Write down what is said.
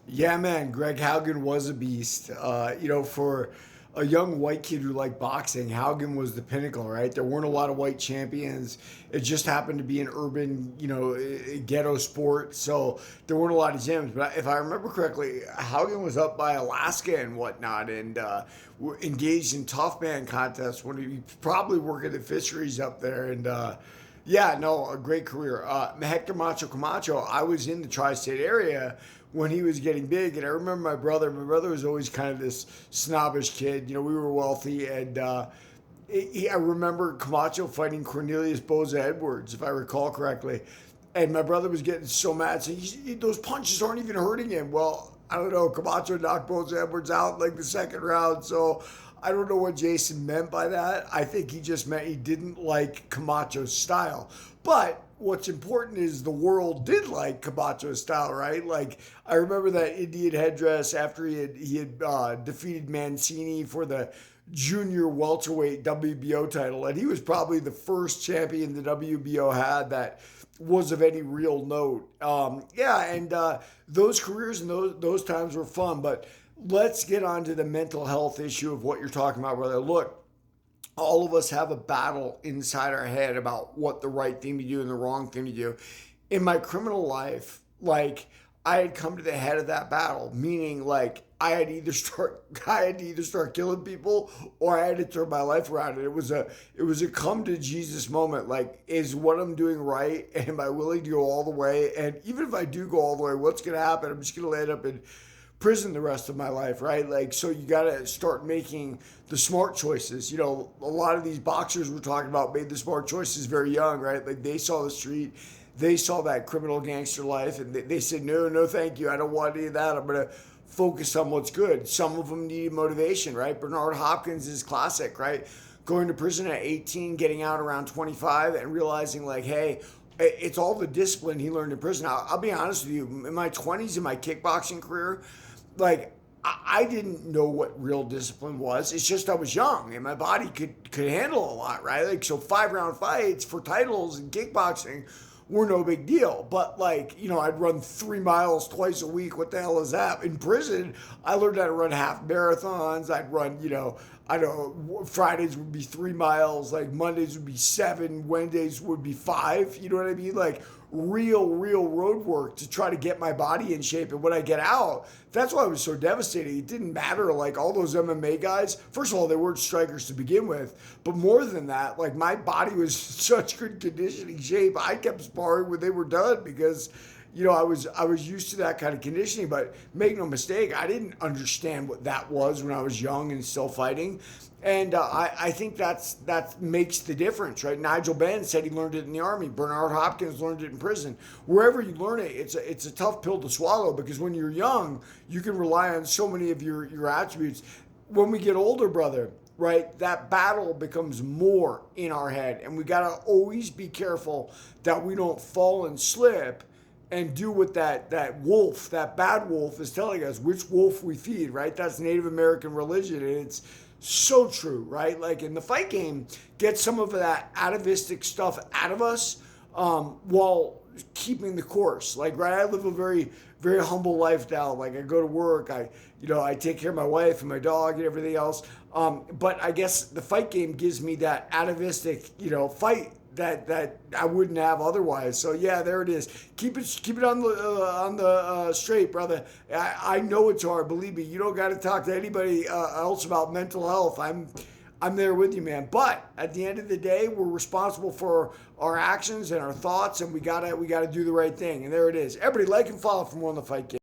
Yeah, man, Greg Haugen was a beast. For a young white kid who liked boxing, Haugen was the pinnacle, right? There weren't a lot of white champions. It just happened to be an urban, ghetto sport, so there weren't a lot of gyms. But if I remember correctly, Haugen was up by Alaska and whatnot, and engaged in tough man contests when he probably working the fisheries up there, and. Yeah, no, a great career. Hector Macho Camacho, I was in the tri-state area when he was getting big, and I remember my brother. My brother was always kind of this snobbish kid. We were wealthy, and I remember Camacho fighting Cornelius Boza Edwards, if I recall correctly. And my brother was getting so mad. So those punches aren't even hurting him. Well, I don't know. Camacho knocked Boza Edwards out like the second round. So I don't know what Jason meant by that. I think he just meant he didn't like Camacho's style. But what's important is the world did like Camacho's style, right? Like I remember that Indian headdress after he had defeated Mancini for the junior welterweight WBO title, and he was probably the first champion the WBO had that was of any real note. Those careers and those times were fun, but let's get on to the mental health issue of what you're talking about, brother. Look, all of us have a battle inside our head about what the right thing to do and the wrong thing to do. In my criminal life, like I had come to the head of that battle, meaning like I had to either start killing people or I had to turn my life around. And it was a come to Jesus moment. Like, is what I'm doing right? And am I willing to go all the way? And even if I do go all the way, what's gonna happen? I'm just gonna land up in prison the rest of my life, right? Like, so you got to start making the smart choices. A lot of these boxers we're talking about made the smart choices very young, right? Like, they saw the street, they saw that criminal gangster life, and they said, no, no, thank you. I don't want any of that. I'm going to focus on what's good. Some of them needed motivation, right? Bernard Hopkins is classic, right? Going to prison at 18, getting out around 25, and realizing, like, hey, it's all the discipline he learned in prison. I'll be honest with you. In my 20s, in my kickboxing career, like I didn't know what real discipline was. It's just I was young and my body could handle a lot, right? Like so 5 round fights for titles in kickboxing were no big deal. But like, I'd run 3 miles twice a week. What the hell is that? In prison, I learned how to run half marathons. I'd run, I don't know, Fridays would be 3 miles, like Mondays would be 7, Wednesdays would be 5. You know what I mean? Like real road work to try to get my body in shape. And when I get out, that's why I was so devastating. It didn't matter, like all those MMA guys. First of all, they weren't strikers to begin with, but more than that, like my body was such good conditioning shape. I kept sparring when they were done because I was used to that kind of conditioning, but make no mistake, I didn't understand what that was when I was young and still fighting. And I think that makes the difference, right? Nigel Benn said he learned it in the Army. Bernard Hopkins learned it in prison. Wherever you learn it, it's a tough pill to swallow because when you're young, you can rely on so many of your attributes. When we get older, brother, right, that battle becomes more in our head. And we got to always be careful that we don't fall and slip and do what that wolf, that bad wolf is telling us, which wolf we feed, right? That's Native American religion. And it's so true, right? Like in the fight game, get some of that atavistic stuff out of us while keeping the course. Like, right, I live a very humble life now. Like I go to work, I take care of my wife and my dog and everything else. But I guess the fight game gives me that atavistic, fight that I wouldn't have otherwise. So yeah, there it is. Keep it on the straight, brother. I know it's hard. Believe me, you don't got to talk to anybody else about mental health. I'm there with you, man. But at the end of the day, we're responsible for our actions and our thoughts, and we gotta do the right thing. And there it is. Everybody like and follow for more on the fight game.